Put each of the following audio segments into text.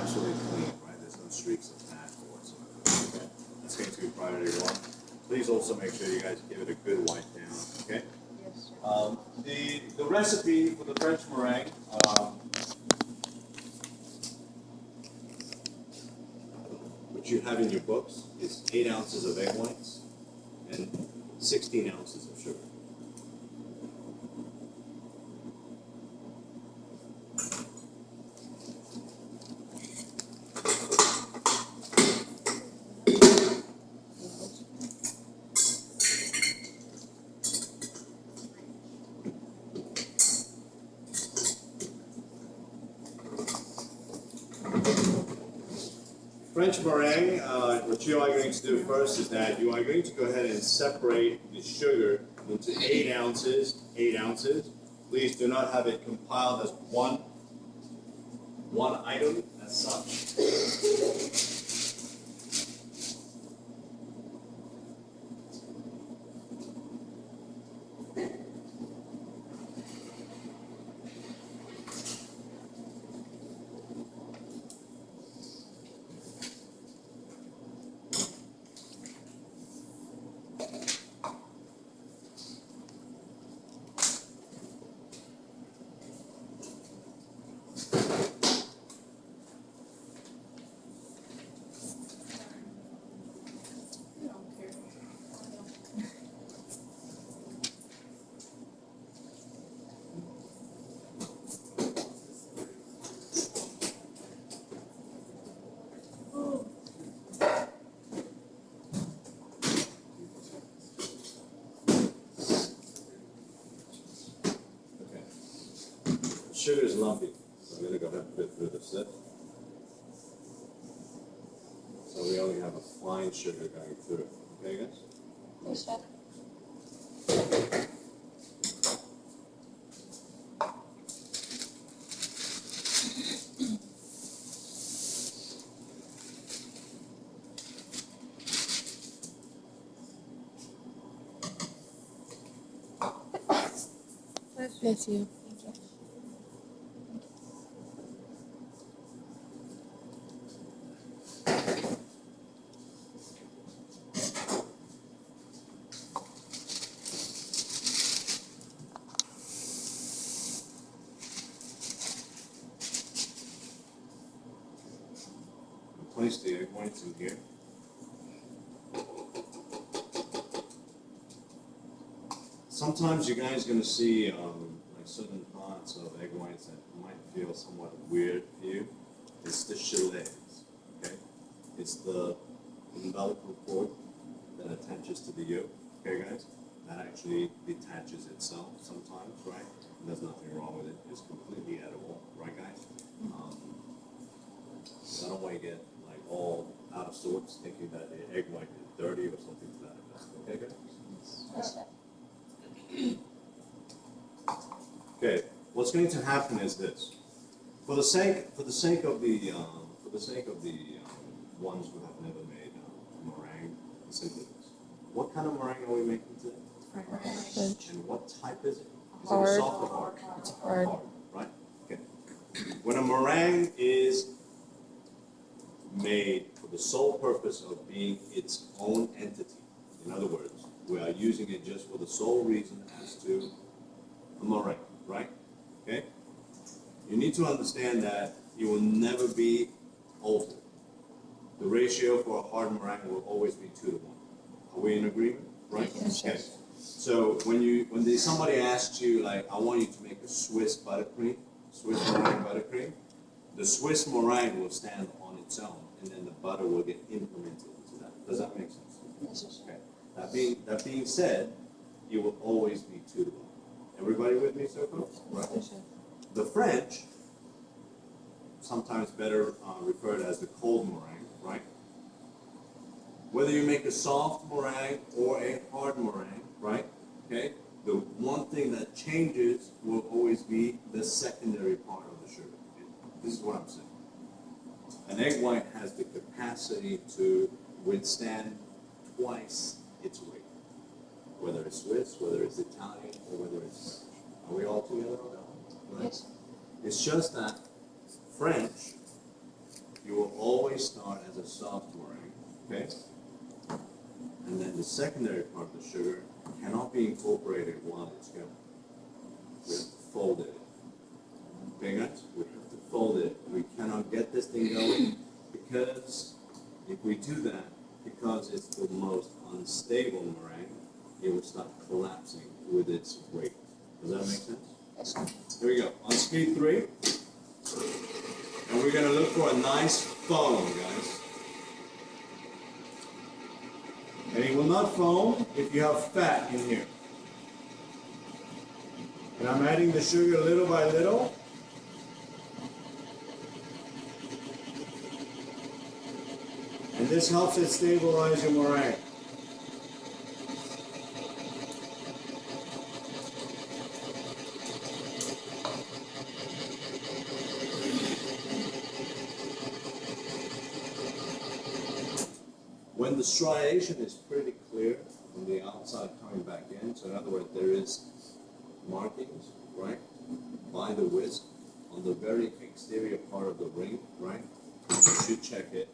absolutely clean, right? There's no streaks of fat or whatsoever. Okay? That's going to be priority one. Please also make sure you guys give it a good wipe down, okay? Yes, the recipe for the French meringue, which you have in your books, is 8 ounces of egg whites and 16 ounces of sugar. French meringue, what you are going to do first is that you are going to go ahead and separate the sugar into 8 ounces, 8 ounces. Please do not have it compiled as one item as such. Sugar is lumpy, so I'm going to go ahead and put it through the sieve. So we only have a fine sugar going through it. Okay, guys? Yes, Chef. Bless you. Place the egg whites in here. Sometimes you guys are going to see like certain parts of egg whites that might feel somewhat weird to you. It's the chillets, okay? It's the umbilical cord that attaches to the yolk, okay guys? That actually detaches itself sometimes, right? There's nothing wrong with it. It's completely edible, right guys? So I don't want you to get like all out of sorts thinking that the egg white is dirty or something to that effect, okay guys? Yes, Chef. Okay, what's going to happen is this. For the sake of the ones who have never made meringue, simply this. What kind of meringue are we making today? French. And what type is it? Is Hard. it soft or hard? It's hard. Hard, right? Okay. When a meringue is made for the sole purpose of being its own entity, in other words, we are using it just for the sole reason as to a meringue, right? Okay? You need to understand that it will never be altered. The ratio for a hard meringue will always be 2 to 1. Are we in agreement? Right? Yes. Okay. So when somebody asks you, like, I want you to make a Swiss buttercream, Swiss meringue buttercream, the Swiss meringue will stand on its own, and then the butter will get implemented into that. Does that make sense? Yes, Okay. That being said, it will always be 2 to 1. Everybody with me so far? Right. The French, sometimes better referred as the cold meringue, right? Whether you make a soft meringue or a hard meringue, right? Okay. The one thing that changes will always be the secondary part of the sugar. Okay? This is what I'm saying. An egg white has the capacity to withstand twice its weight, whether it's Swiss, whether it's Italian, or whether it's French. Are we all together on that one? Right? Yes. It's just that French you will always start as a soft meringue, okay? And then the secondary part of the sugar cannot be incorporated while it's going. We have to fold it. Okay, guys? We have to fold it. We cannot get this thing going because if we do that, because it's the most unstable meringue, it will start collapsing with its weight. Does that make sense? Yes. Here we go. On speed 3. And we're going to look for a nice foam, guys. And it will not foam if you have fat in here. And I'm adding the sugar little by little. And this helps it stabilize your meringue. When the striation is pretty clear from the outside coming back in, so in other words, there is markings, right, by the whisk on the very exterior part of the ring, right, you should check it.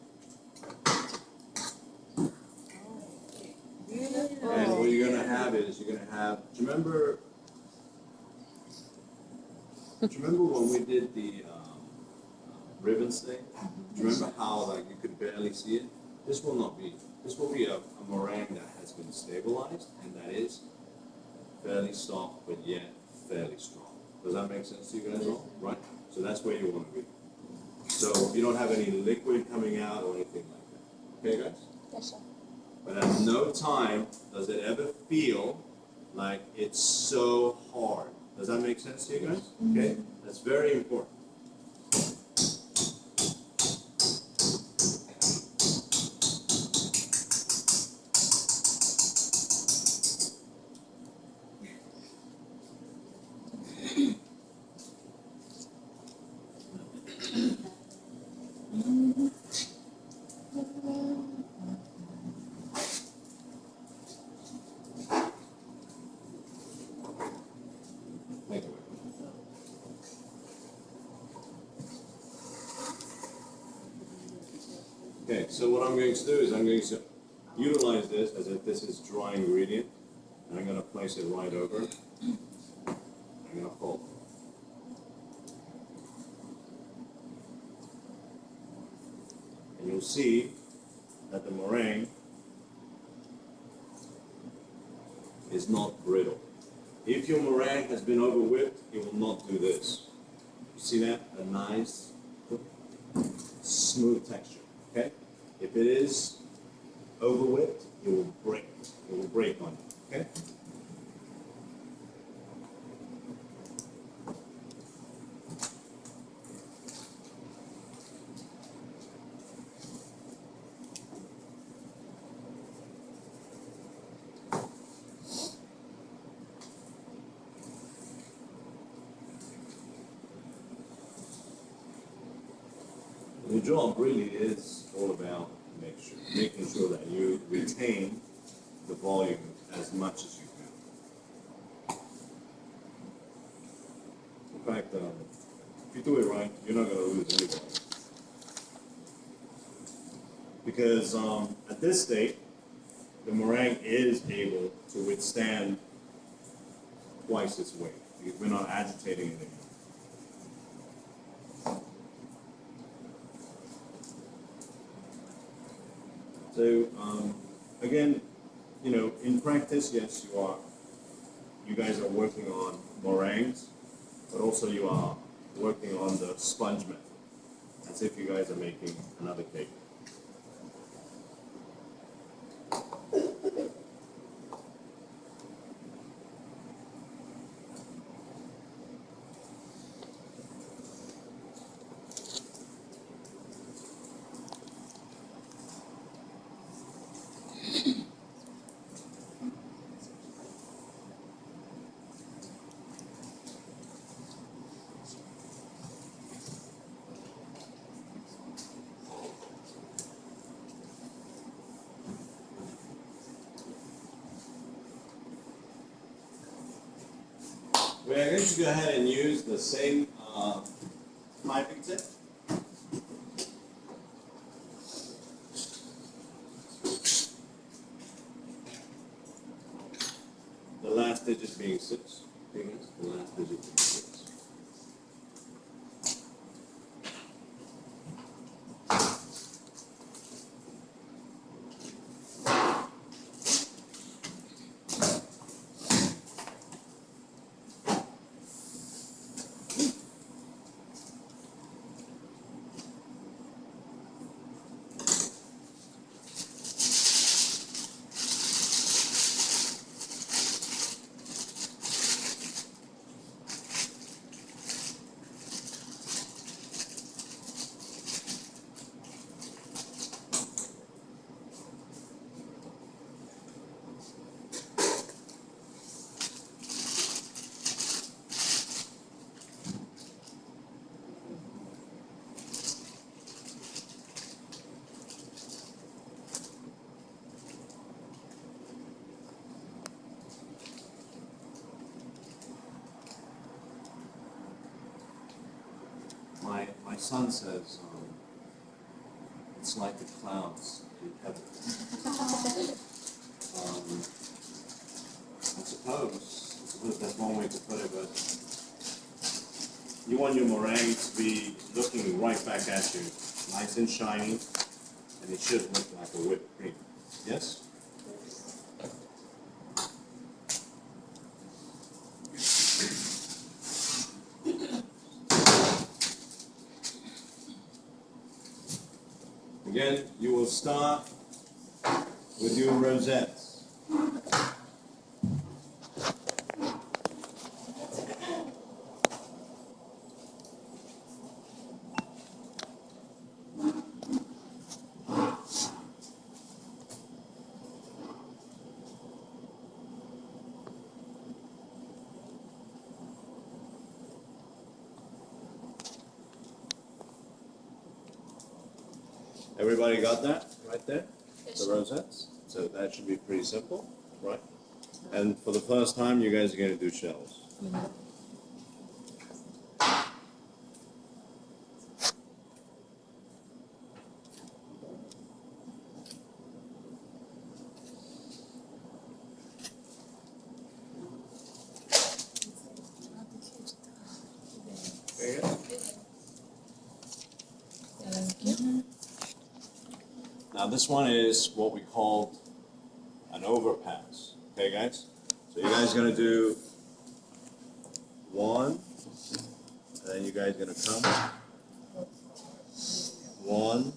And what you're going to have is, you're going to have, do you remember when we did the ribbon thing? Do you remember how like you could barely see it? This will not be. This will be a meringue that has been stabilized and that is fairly soft but yet fairly strong. Does that make sense to you guys all? Right? So that's where you want to be. So you don't have any liquid coming out or anything like that. Okay, guys? Yes, sir. But at no time does it ever feel like it's so hard. Does that make sense to you guys? Okay? That's very important. Okay, so what I'm going to do is I'm going to utilize this as if this is dry ingredient, and I'm going to place it right over. I'm going to fold. And you'll see that the meringue is not brittle. If your meringue has been over whipped, it will not do this. You see that? A nice, smooth texture. Okay? If it is over whipped, it will break. It will break on you. Okay? The job really is all about making sure that you retain the volume as much as you can. In fact, if you do it right, you're not going to lose any volume. Because at this state, the meringue is able to withstand twice its weight because we're not agitating it anymore. So again, you know, in practice, yes, you guys are working on meringues, but also you are working on the sponge method, as if you guys are making another cake. We are going to go ahead and use the same piping tip. digit being 6. Okay, guys? The last digit being 6. My son says it's like the clouds in heaven. I suppose that's one way to put it, but you want your meringue to be looking right back at you, nice and shiny, and it should look like a whipped cream. Yes? Again, you will start with your rosettes. Everybody got that right there? The rosettes? So that should be pretty simple, right? And for the first time, you guys are going to do shells. Okay, guys? Thank you. Now this one is what we call an overpass. Okay, guys? So you guys are going to do 1, and then you guys are going to come 1,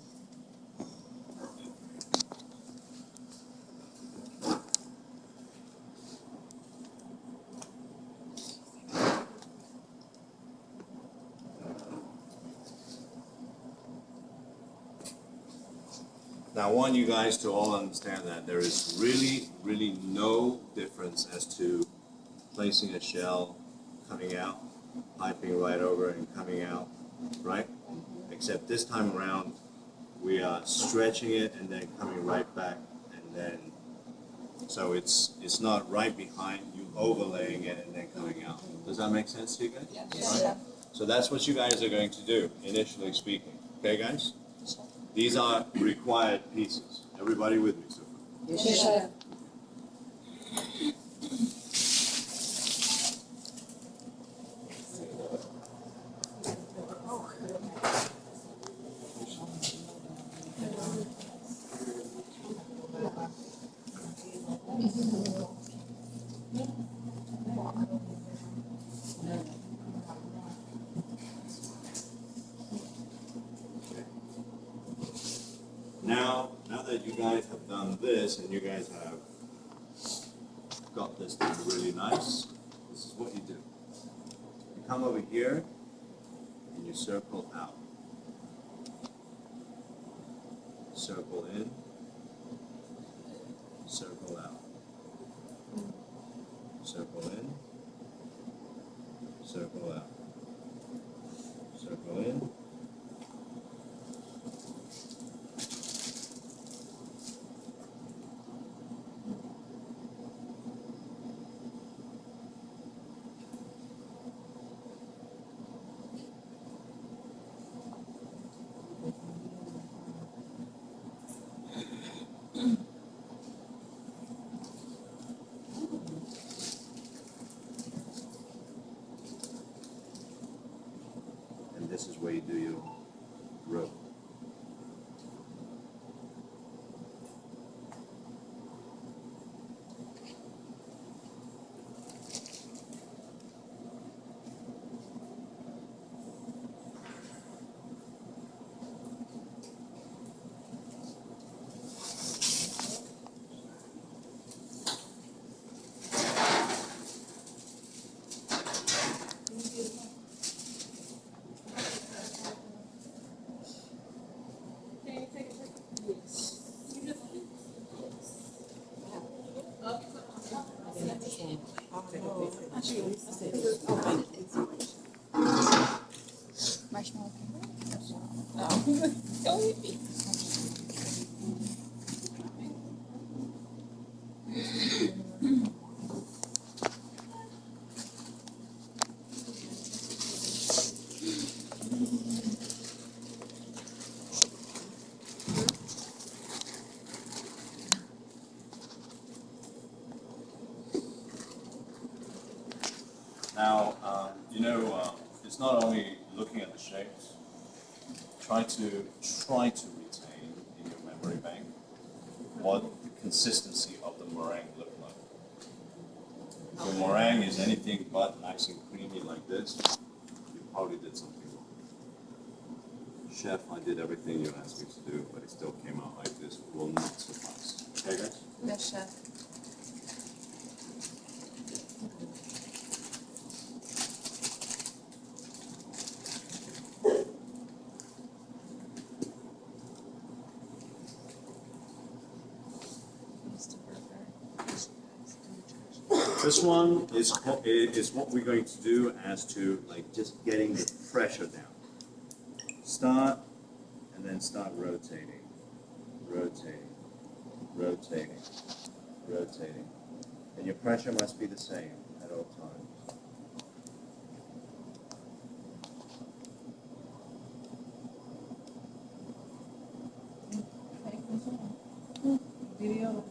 Now I want you guys to all understand that there is really no difference as to placing a shell, coming out, piping right over and coming out, right? Except this time around, we are stretching it and then coming right back, and then, so it's not right behind you, overlaying it and then coming out. Does that make sense to you guys? Yes. Right? So that's what you guys are going to do, initially speaking. Okay, guys? These are required pieces. Everybody with me so far? Yes. Now that you guys have done this and you guys have got this to be really nice, this is what you do. You come over here and you circle out. Circle in, circle out. Circle in, circle out. Circle in. Don't hit me. Now, it's not only looking at the shapes. Try to retain in your memory bank what the consistency of the meringue looked like. If your meringue is anything but nice and creamy like this, you probably did something wrong. Chef, I did everything you asked me to do, but it still came out like this. Will not suffice. Okay, guys? Yes, chef. This one is what we're going to do as to like just getting the pressure down. Start and then start rotating, rotating, rotating, rotating. And your pressure must be the same at all times. Video.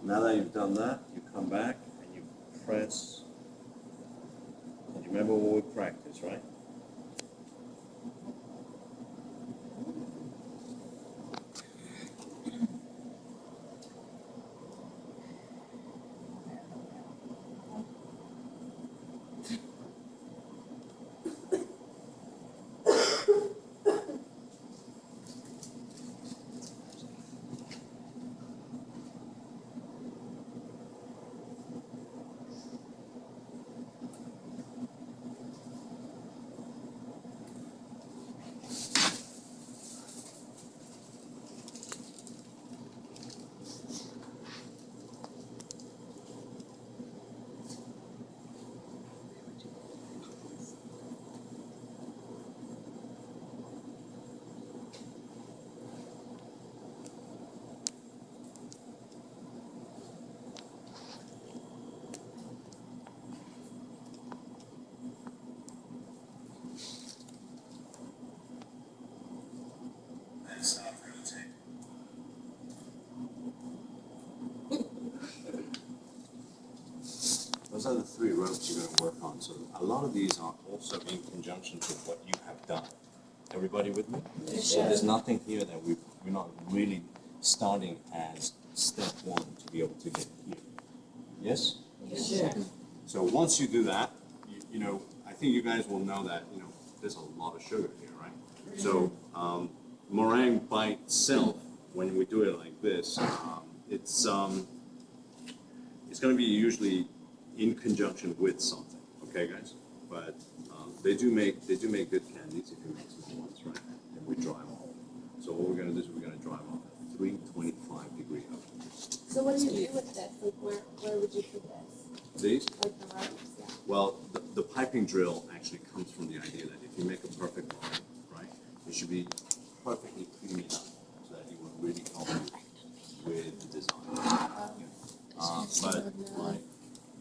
Now that you've done that, you come back and you press. And you remember what we practiced, right? Those are the three ropes you're going to work on. So a lot of these are also in conjunction to what you have done. Everybody with me? Yes, So there's nothing here that we're not really starting as step one to be able to get here. Yes? Yes, chef. So once you do that, I think you guys will know that, there's a lot of sugar here, right? So meringue by itself, when we do it like this, it's going to be usually in conjunction with something, okay, guys? But they do make good candies if you make small ones, right? And we dry them off. So what we're going to do is we're going to dry them off at 325-degree oven. So what do you do with this? Like where would you put this? These? Like the ropes, yeah. Well, the piping drill actually comes from the idea that if you make a perfect line, right, it should be perfectly creamy enough so that it will really help you with the design. But like,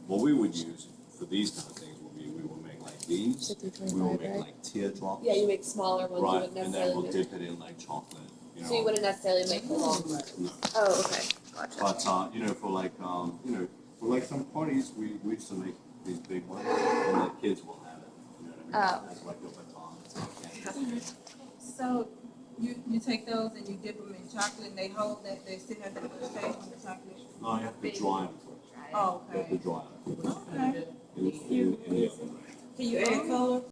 what we would use for these kind of things would be we will make like these, we will make like teardrops. Yeah, you make smaller ones. You Right, wouldn't and then necessarily we'll make. dip it in like chocolate. So you wouldn't necessarily make the long ones. No. Oh, okay, gotcha. But for like some parties, we used to make these big ones, and the kids will have it. You know what I mean? Oh. As like a baton. So you take those and you dip them in chocolate and they hold that, they sit at the stage with the chocolate? No, you have to dry them first. Oh, You have to okay. dry them Okay. in the oven. Can you add color?